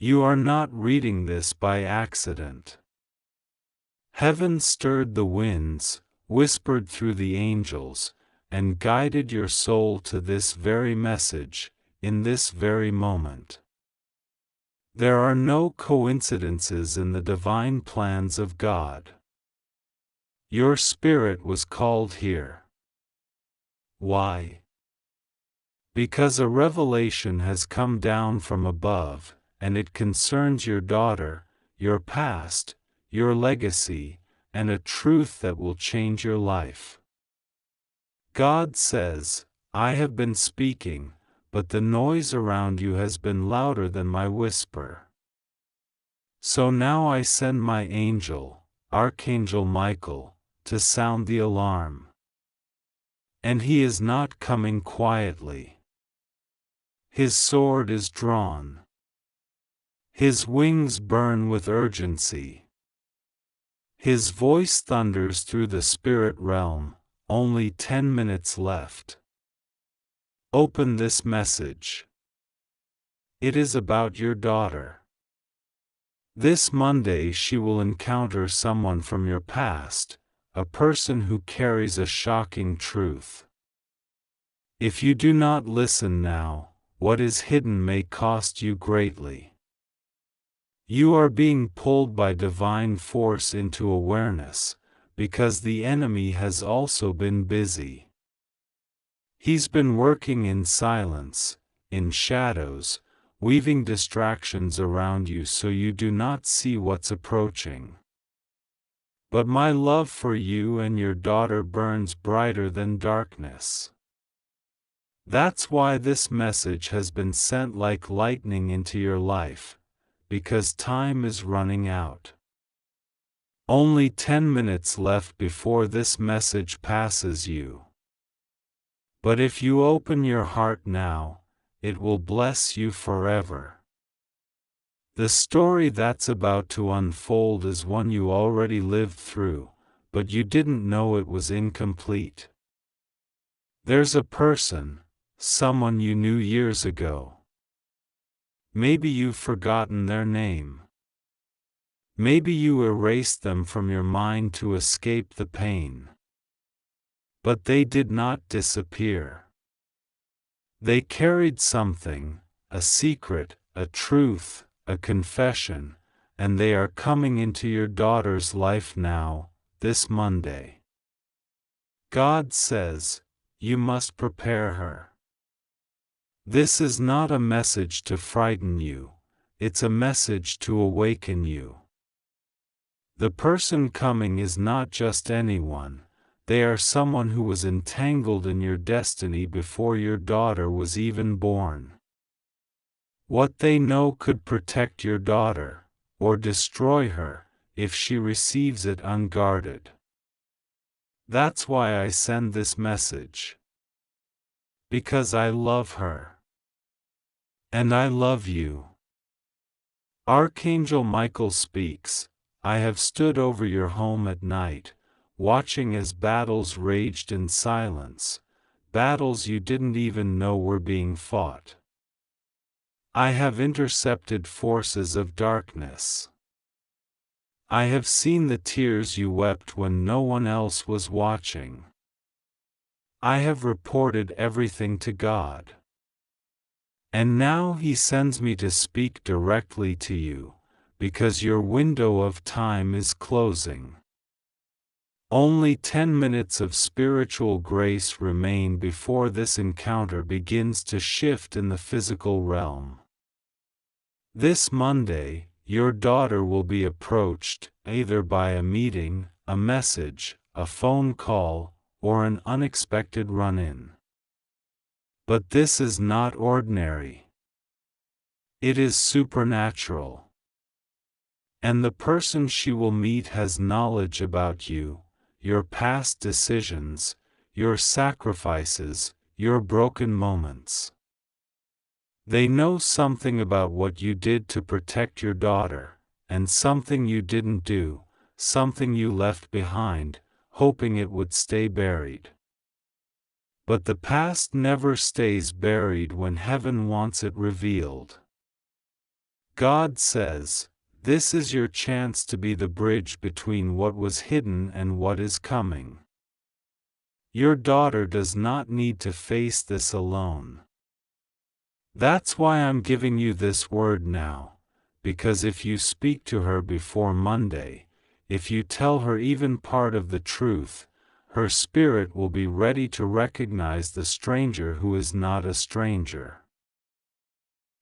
You are not reading this by accident. Heaven stirred the winds, whispered through the angels, and guided your soul to this very message, in this very moment. There are no coincidences in the divine plans of God. Your spirit was called here. Why? Because a revelation has come down from above, and it concerns your daughter, your past, your legacy, and a truth that will change your life. God says, I have been speaking, but the noise around you has been louder than my whisper. So now I send my angel, Archangel Michael, to sound the alarm. And he is not coming quietly. His sword is drawn. His wings burn with urgency. His voice thunders through the spirit realm. Only 10 minutes left. Open this message. It is about your daughter. This Monday she will encounter someone from your past, a person who carries a shocking truth. If you do not listen now, what is hidden may cost you greatly. You are being pulled by divine force into awareness, because the enemy has also been busy. He's been working in silence, in shadows, weaving distractions around you so you do not see what's approaching. But my love for you and your daughter burns brighter than darkness. That's why this message has been sent like lightning into your life, because time is running out. Only 10 minutes left before this message passes you. But if you open your heart now, it will bless you forever. The story that's about to unfold is one you already lived through, but you didn't know it was incomplete. There's a person, someone you knew years ago. Maybe you've forgotten their name. Maybe you erased them from your mind to escape the pain. But they did not disappear. They carried something, a secret, a truth, a confession, and they are coming into your daughter's life now, this Monday. God says, you must prepare her. This is not a message to frighten you, it's a message to awaken you. The person coming is not just anyone, they are someone who was entangled in your destiny before your daughter was even born. What they know could protect your daughter, or destroy her, if she receives it unguarded. That's why I send this message. Because I love her. And I love you. Archangel Michael speaks, I have stood over your home at night, watching as battles raged in silence, battles you didn't even know were being fought. I have intercepted forces of darkness. I have seen the tears you wept when no one else was watching. I have reported everything to God. And now He sends me to speak directly to you, because your window of time is closing. Only 10 minutes of spiritual grace remain before this encounter begins to shift in the physical realm. This Monday, your daughter will be approached, either by a meeting, a message, a phone call, or an unexpected run-in. But this is not ordinary. It is supernatural. And the person she will meet has knowledge about you, your past decisions, your sacrifices, your broken moments. They know something about what you did to protect your daughter, and something you didn't do, something you left behind, hoping it would stay buried. But the past never stays buried when heaven wants it revealed. God says, this is your chance to be the bridge between what was hidden and what is coming. Your daughter does not need to face this alone. That's why I'm giving you this word now, because if you speak to her before Monday, if you tell her even part of the truth, her spirit will be ready to recognize the stranger who is not a stranger.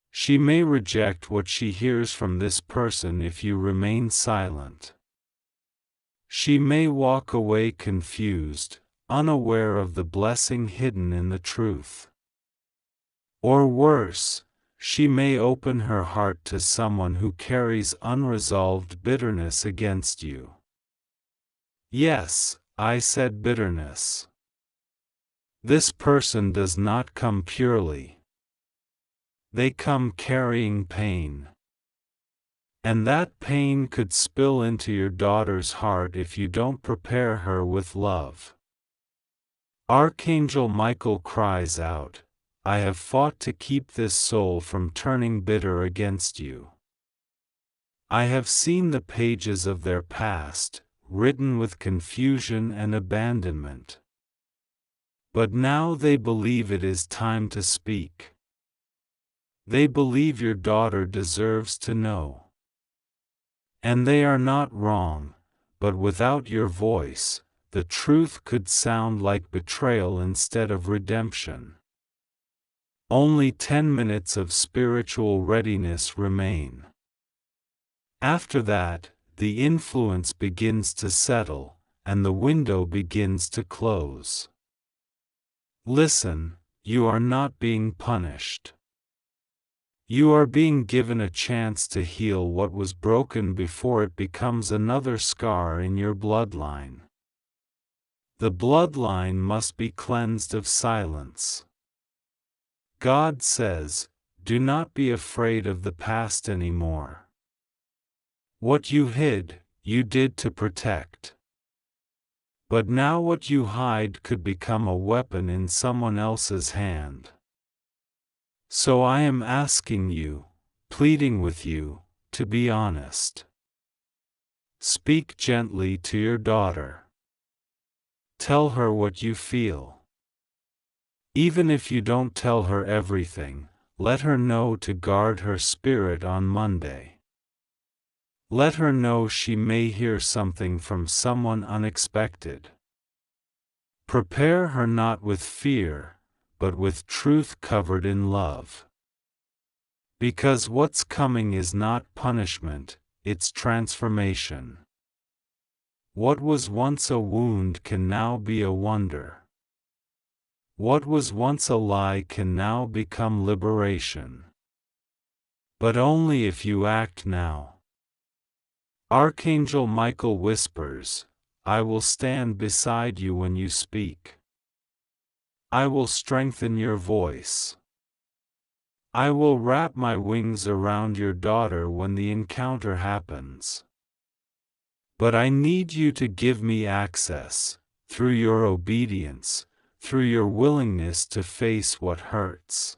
She may reject what she hears from this person if you remain silent. She may walk away confused, unaware of the blessing hidden in the truth. Or worse, she may open her heart to someone who carries unresolved bitterness against you. Yes, I said bitterness. This person does not come purely. They come carrying pain. And that pain could spill into your daughter's heart if you don't prepare her with love. Archangel Michael cries out, I have fought to keep this soul from turning bitter against you. I have seen the pages of their past, written with confusion and abandonment. But now they believe it is time to speak. They believe your daughter deserves to know. And they are not wrong, but without your voice, the truth could sound like betrayal instead of redemption. Only 10 minutes of spiritual readiness remain. After that, the influence begins to settle, and the window begins to close. Listen, you are not being punished. You are being given a chance to heal what was broken before it becomes another scar in your bloodline. The bloodline must be cleansed of silence. God says, do not be afraid of the past anymore. What you hid, you did to protect. But now what you hide could become a weapon in someone else's hand. So I am asking you, pleading with you, to be honest. Speak gently to your daughter. Tell her what you feel. Even if you don't tell her everything, let her know to guard her spirit on Monday. Let her know she may hear something from someone unexpected. Prepare her not with fear, but with truth covered in love. Because what's coming is not punishment, it's transformation. What was once a wound can now be a wonder. What was once a lie can now become liberation. But only if you act now. Archangel Michael whispers, I will stand beside you when you speak. I will strengthen your voice. I will wrap my wings around your daughter when the encounter happens. But I need you to give me access, through your obedience, through your willingness to face what hurts.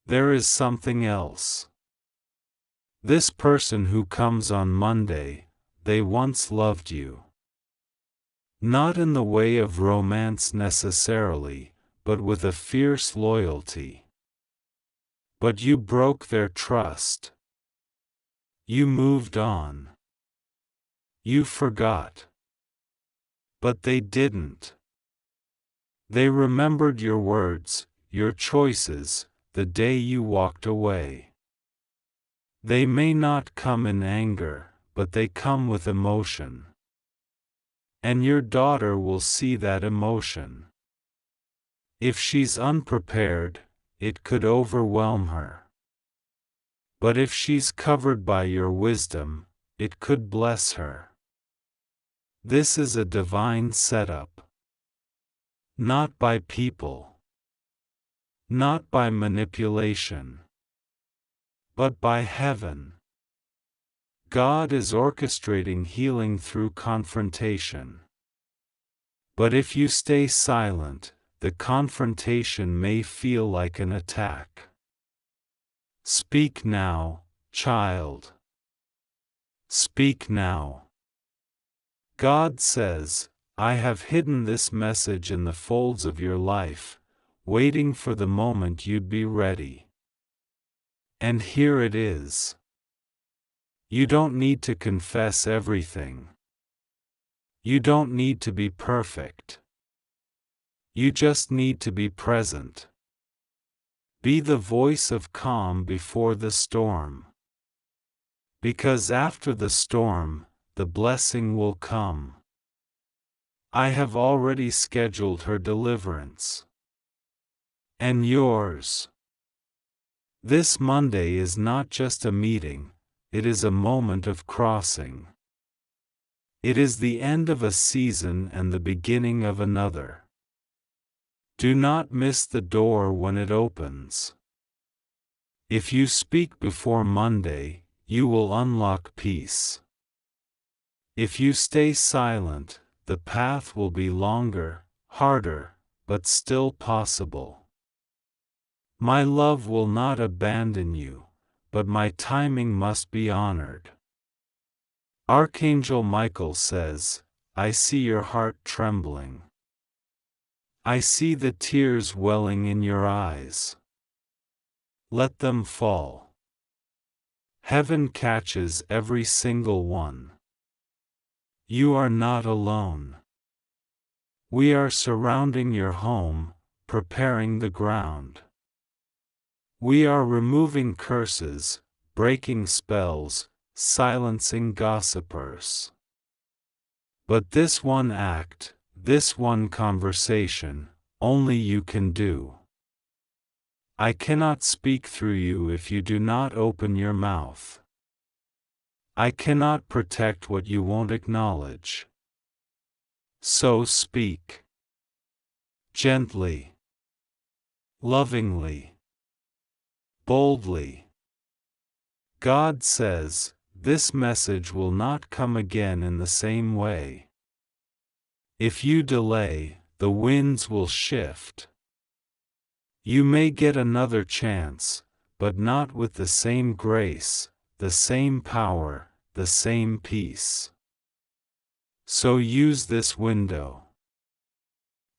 There is something else. This person who comes on Monday, they once loved you. Not in the way of romance necessarily, but with a fierce loyalty. But you broke their trust. You moved on. You forgot. But they didn't. They remembered your words, your choices, the day you walked away. They may not come in anger, but they come with emotion. And your daughter will see that emotion. If she's unprepared, it could overwhelm her. But if she's covered by your wisdom, it could bless her. This is a divine setup. Not by people. Not by manipulation. But by heaven. God is orchestrating healing through confrontation. But if you stay silent, the confrontation may feel like an attack. Speak now, Child, speak now. God says, I have hidden this message in the folds of your life, waiting for the moment you'd be ready. And here it is. You don't need to confess everything. You don't need to be perfect. You just need to be present. Be the voice of calm before the storm. Because after the storm, the blessing will come. I have already scheduled her deliverance. And yours. This Monday is not just a meeting, it is a moment of crossing. It is the end of a season and the beginning of another. Do not miss the door when it opens. If you speak before Monday, you will unlock peace. If you stay silent, the path will be longer, harder, but still possible. My love will not abandon you, but my timing must be honored. Archangel Michael says, I see your heart trembling. I see the tears welling in your eyes. Let them fall. Heaven catches every single one. You are not alone. We are surrounding your home, preparing the ground. We are removing curses, breaking spells, silencing gossipers. But this one act, this one conversation, only you can do. I cannot speak through you if you do not open your mouth. I cannot protect what you won't acknowledge. So speak. Gently. Lovingly. Boldly. God says, this message will not come again in the same way. If you delay, the winds will shift. You may get another chance, but not with the same grace, the same power, the same peace. So use this window.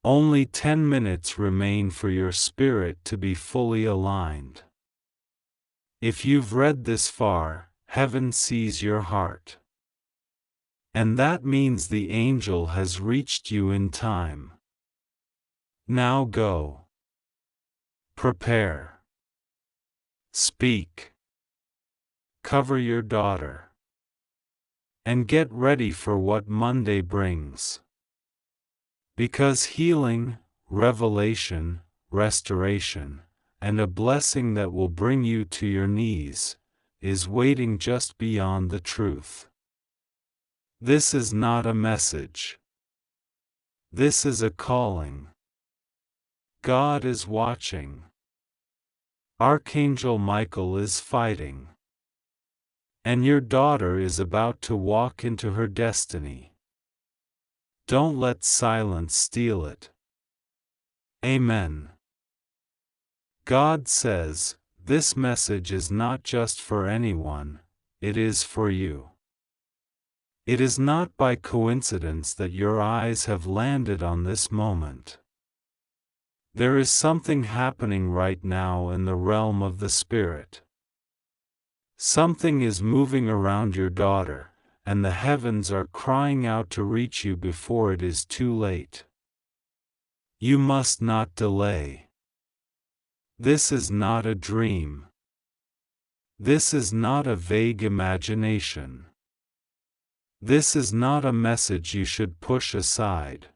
Only 10 minutes remain for your spirit to be fully aligned. If you've read this far, heaven sees your heart. And that means the angel has reached you in time. Now go. Prepare. Speak. Cover your daughter. And get ready for what Monday brings. Because healing, revelation, restoration, and a blessing that will bring you to your knees, is waiting just beyond the truth. This is not a message. This is a calling. God is watching. Archangel Michael is fighting. And your daughter is about to walk into her destiny. Don't let silence steal it. Amen. God says, this message is not just for anyone, it is for you. It is not by coincidence that your eyes have landed on this moment. There is something happening right now in the realm of the Spirit. Something is moving around your daughter, and the heavens are crying out to reach you before it is too late. You must not delay. This is not a dream. This is not a vague imagination. This is not a message you should push aside.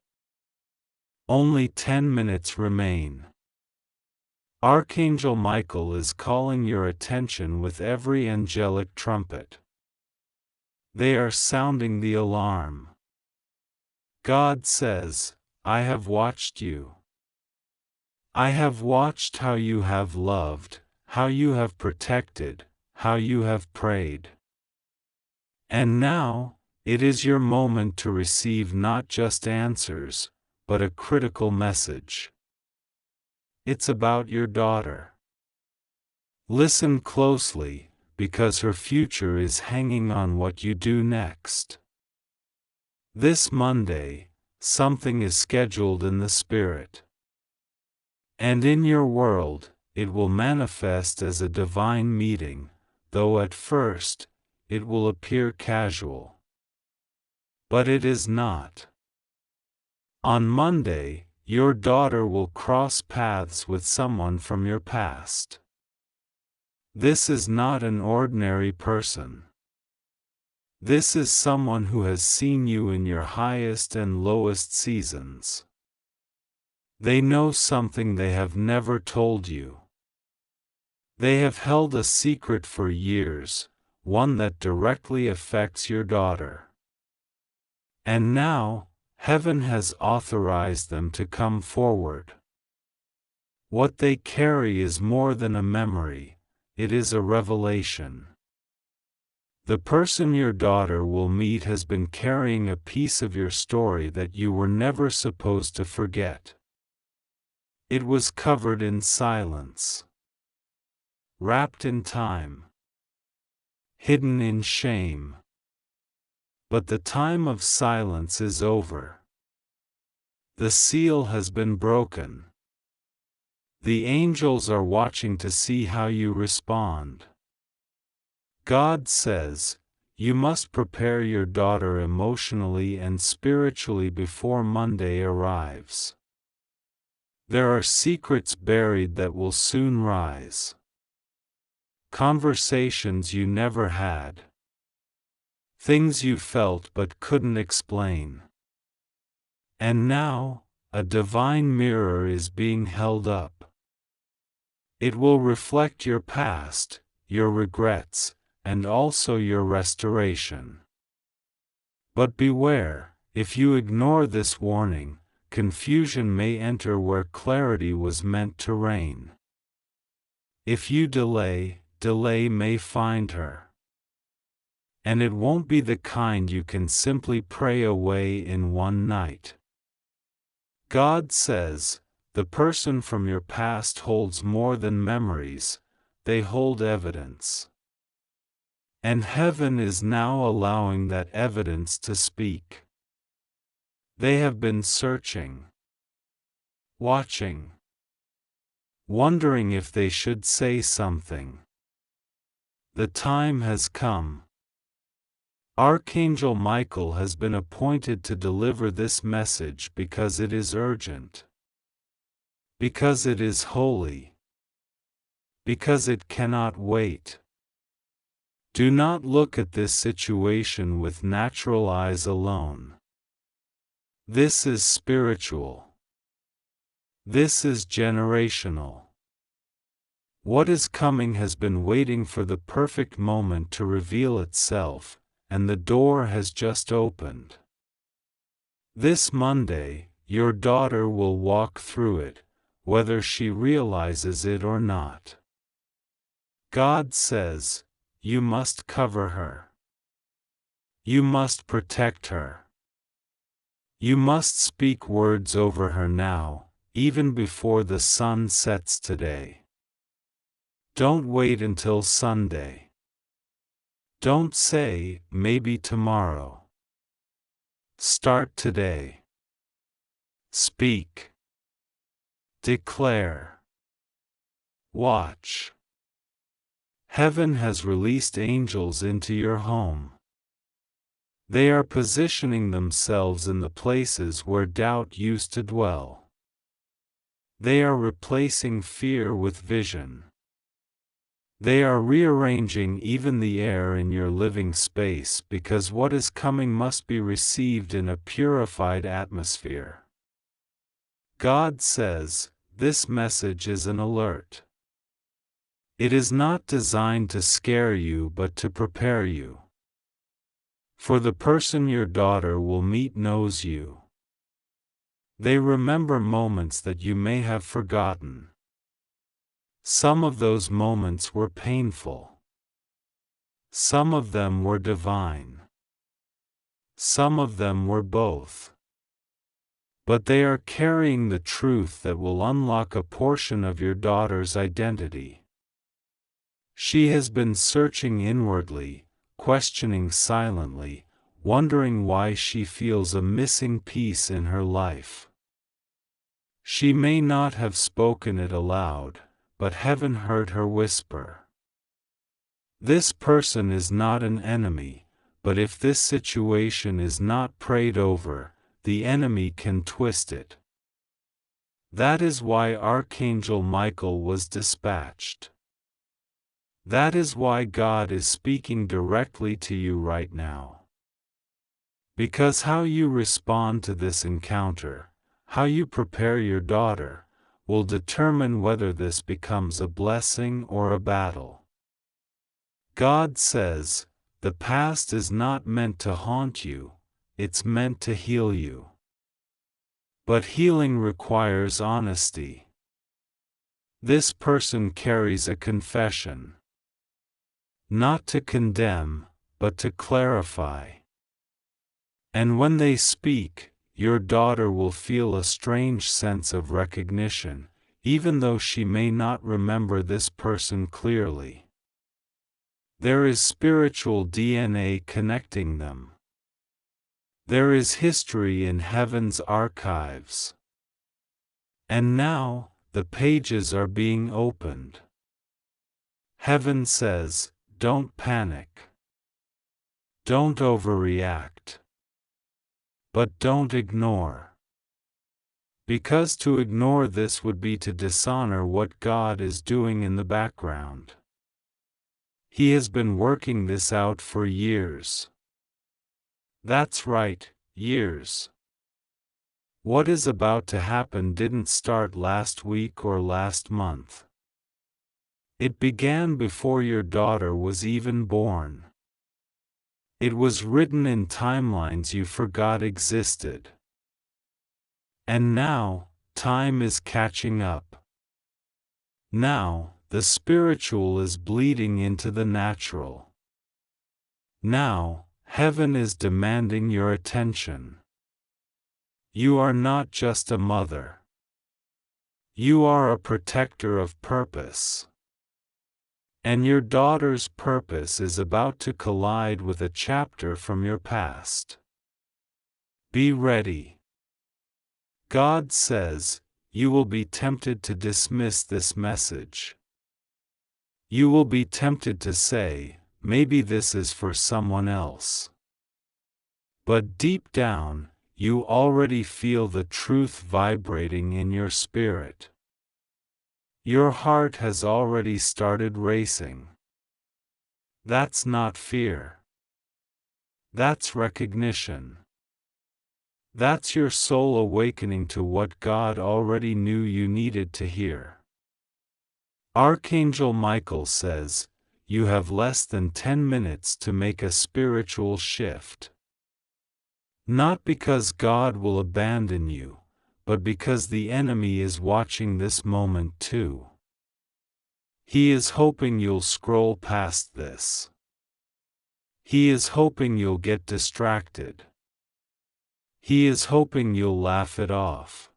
Only 10 minutes remain. Archangel Michael is calling your attention with every angelic trumpet. They are sounding the alarm. God says, I have watched you. I have watched how you have loved, how you have protected, how you have prayed. And now, it is your moment to receive not just answers, but a critical message. It's about your daughter. Listen closely, because her future is hanging on what you do next. This Monday, something is scheduled in the Spirit. And in your world, it will manifest as a divine meeting, though at first, it will appear casual. But it is not. On Monday, your daughter will cross paths with someone from your past. This is not an ordinary person. This is someone who has seen you in your highest and lowest seasons. They know something they have never told you. They have held a secret for years, one that directly affects your daughter. And now, heaven has authorized them to come forward. What they carry is more than a memory, it is a revelation. The person your daughter will meet has been carrying a piece of your story that you were never supposed to forget. It was covered in silence, wrapped in time, hidden in shame. But the time of silence is over. The seal has been broken. The angels are watching to see how you respond. God says, you must prepare your daughter emotionally and spiritually before Monday arrives. There are secrets buried that will soon rise. Conversations you never had. Things you felt but couldn't explain. And now, a divine mirror is being held up. It will reflect your past, your regrets, and also your restoration. But beware, if you ignore this warning, confusion may enter where clarity was meant to reign. If you delay, delay may find her. And it won't be the kind you can simply pray away in one night. God says, the person from your past holds more than memories, they hold evidence. And heaven is now allowing that evidence to speak. They have been searching, watching, wondering if they should say something. The time has come. Archangel Michael has been appointed to deliver this message because it is urgent. Because it is holy. Because it cannot wait. Do not look at this situation with natural eyes alone. This is spiritual. This is generational. What is coming has been waiting for the perfect moment to reveal itself, and the door has just opened. This Monday, your daughter will walk through it, whether she realizes it or not. God says, you must cover her. You must protect her. You must speak words over her now, even before the sun sets today. Don't wait until Sunday. Don't say, maybe tomorrow. Start today. Speak. Declare. Watch. Heaven has released angels into your home. They are positioning themselves in the places where doubt used to dwell. They are replacing fear with vision. They are rearranging even the air in your living space because what is coming must be received in a purified atmosphere. God says, this message is an alert. It is not designed to scare you but to prepare you. For the person your daughter will meet knows you. They remember moments that you may have forgotten. Some of those moments were painful. Some of them were divine. Some of them were both. But they are carrying the truth that will unlock a portion of your daughter's identity. She has been searching inwardly, questioning silently, wondering why she feels a missing piece in her life. She may not have spoken it aloud, but heaven heard her whisper. This person is not an enemy, but if this situation is not prayed over, the enemy can twist it. That is why Archangel Michael was dispatched. That is why God is speaking directly to you right now. Because how you respond to this encounter, how you prepare your daughter, will determine whether this becomes a blessing or a battle. God says, the past is not meant to haunt you, it's meant to heal you. But healing requires honesty. This person carries a confession. Not to condemn, but to clarify. And when they speak, your daughter will feel a strange sense of recognition, even though she may not remember this person clearly. There is spiritual DNA connecting them. There is history in heaven's archives. And now, the pages are being opened. Heaven says, don't panic. Don't overreact. But don't ignore. Because to ignore this would be to dishonor what God is doing in the background. He has been working this out for years. That's right, years. What is about to happen didn't start last week or last month. It began before your daughter was even born. It was written in timelines you forgot existed. And now, time is catching up. Now, the spiritual is bleeding into the natural. Now, heaven is demanding your attention. You are not just a mother. You are a protector of purpose. And your daughter's purpose is about to collide with a chapter from your past. Be ready. God says, you will be tempted to dismiss this message. You will be tempted to say, maybe this is for someone else. But deep down, you already feel the truth vibrating in your spirit. Your heart has already started racing. That's not fear. That's recognition. That's your soul awakening to what God already knew you needed to hear. Archangel Michael says, you have less than 10 minutes to make a spiritual shift. Not because God will abandon you, but because the enemy is watching this moment too. He is hoping you'll scroll past this. He is hoping you'll get distracted. He is hoping you'll laugh it off.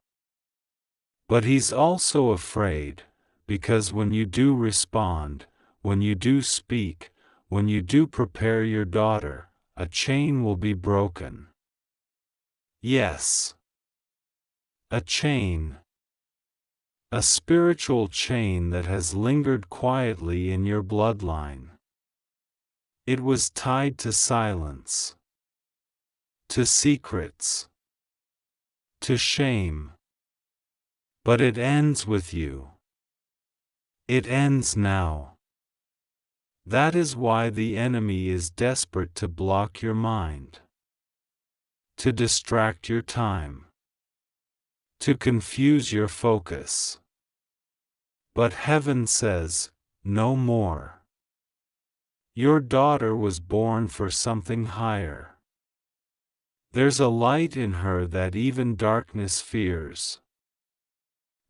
But he's also afraid, because when you do respond, when you do speak, when you do prepare your daughter, a chain will be broken. Yes. A chain. A spiritual chain that has lingered quietly in your bloodline. It was tied to silence. To secrets. To shame. But it ends with you. It ends now. That is why the enemy is desperate to block your mind. To distract your time. To confuse your focus. But heaven says, no more. Your daughter was born for something higher. There's a light in her that even darkness fears.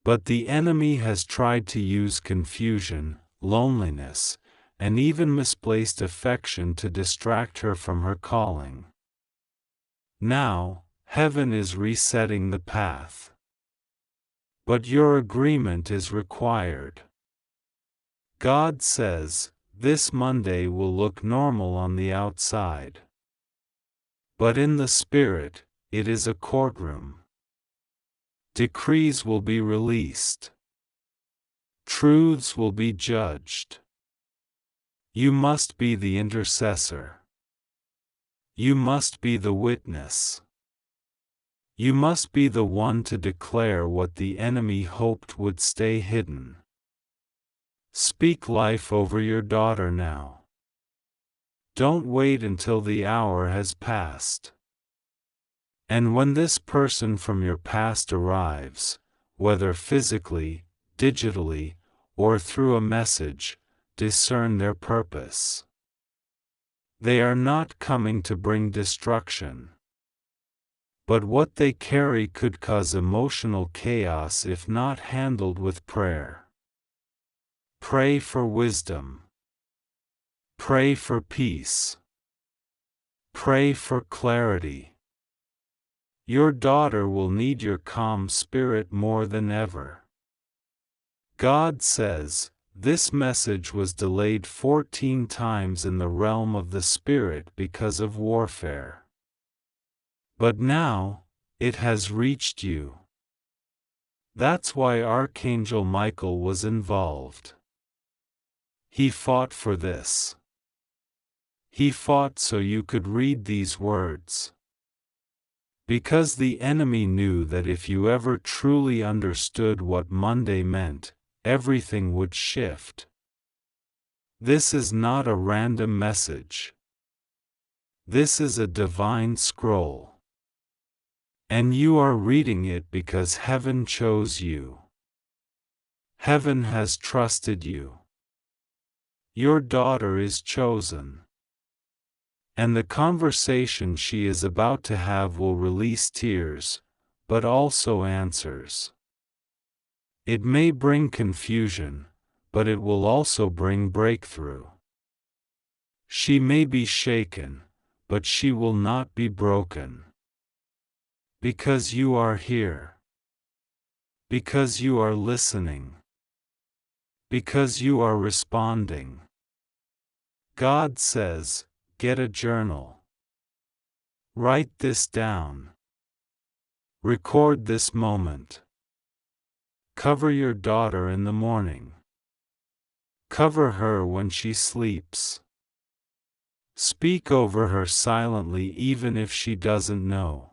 But the enemy has tried to use confusion, loneliness, and even misplaced affection to distract her from her calling. Now, heaven is resetting the path. But your agreement is required. God says, this Monday will look normal on the outside. But in the spirit, it is a courtroom. Decrees will be released. Truths will be judged. You must be the intercessor. You must be the witness. You must be the one to declare what the enemy hoped would stay hidden. Speak life over your daughter now. Don't wait until the hour has passed. And when this person from your past arrives, whether physically, digitally, or through a message, discern their purpose. They are not coming to bring destruction. But what they carry could cause emotional chaos if not handled with prayer. Pray for wisdom. Pray for peace. Pray for clarity. Your daughter will need your calm spirit more than ever. God says, this message was delayed 14 times in the realm of the spirit because of warfare. But now, it has reached you. That's why Archangel Michael was involved. He fought for this. He fought so you could read these words. Because the enemy knew that if you ever truly understood what Monday meant, everything would shift. This is not a random message. This is a divine scroll. And you are reading it because heaven chose you. Heaven has trusted you. Your daughter is chosen. And the conversation she is about to have will release tears, but also answers. It may bring confusion, but it will also bring breakthrough. She may be shaken, but she will not be broken. Because you are here. Because you are listening. Because you are responding. God says, get a journal. Write this down. Record this moment. Cover your daughter in the morning. Cover her when she sleeps. Speak over her silently even if she doesn't know.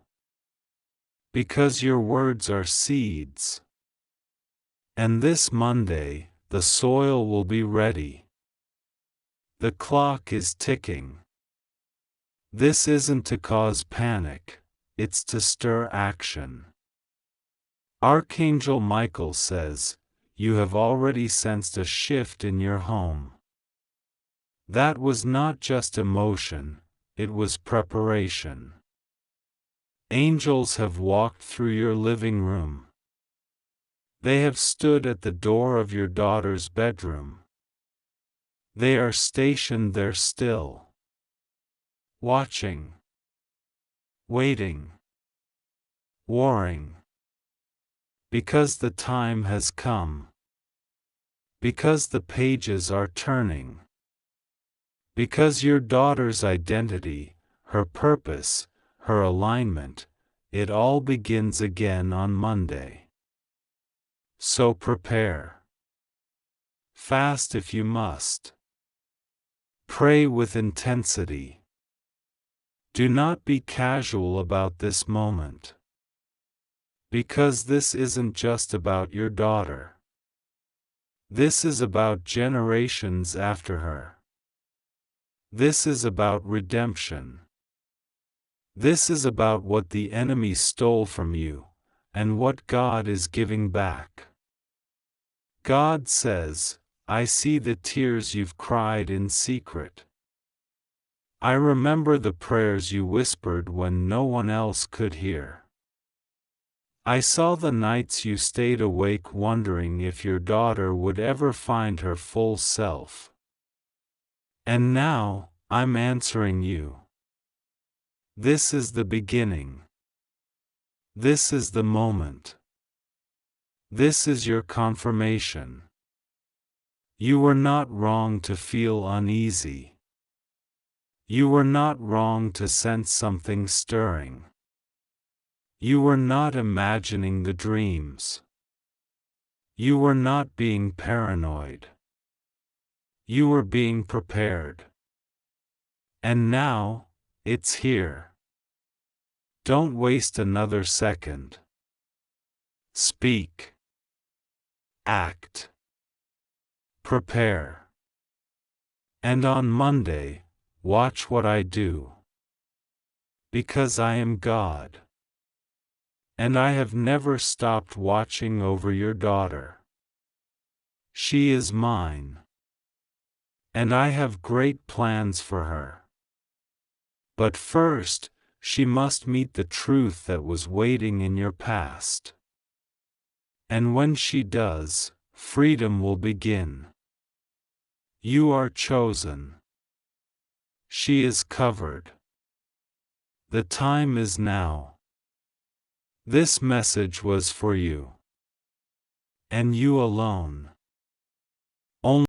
Because your words are seeds. And this Monday, the soil will be ready. The clock is ticking. This isn't to cause panic, it's to stir action. Archangel Michael says, you have already sensed a shift in your home. That was not just emotion, it was preparation. Angels have walked through your living room. They have stood at the door of your daughter's bedroom. They are stationed there still. Watching. Waiting. Warring. Because the time has come. Because the pages are turning. Because your daughter's identity, her purpose, her alignment, it all begins again on Monday. So prepare. Fast if you must. Pray with intensity. Do not be casual about this moment. Because this isn't just about your daughter. This is about generations after her. This is about redemption. This is about what the enemy stole from you, and what God is giving back. God says, I see the tears you've cried in secret. I remember the prayers you whispered when no one else could hear. I saw the nights you stayed awake wondering if your daughter would ever find her full self. And now, I'm answering you. This is the beginning. This is the moment. This is your confirmation. You were not wrong to feel uneasy. You were not wrong to sense something stirring. You were not imagining the dreams. You were not being paranoid. You were being prepared. And now, it's here. Don't waste another second. Speak. Act. Prepare. And on Monday, watch what I do. Because I am God. And I have never stopped watching over your daughter. She is mine. And I have great plans for her. But first, she must meet the truth that was waiting in your past. And when she does, freedom will begin. You are chosen. She is covered. The time is now. This message was for you. And you alone. Only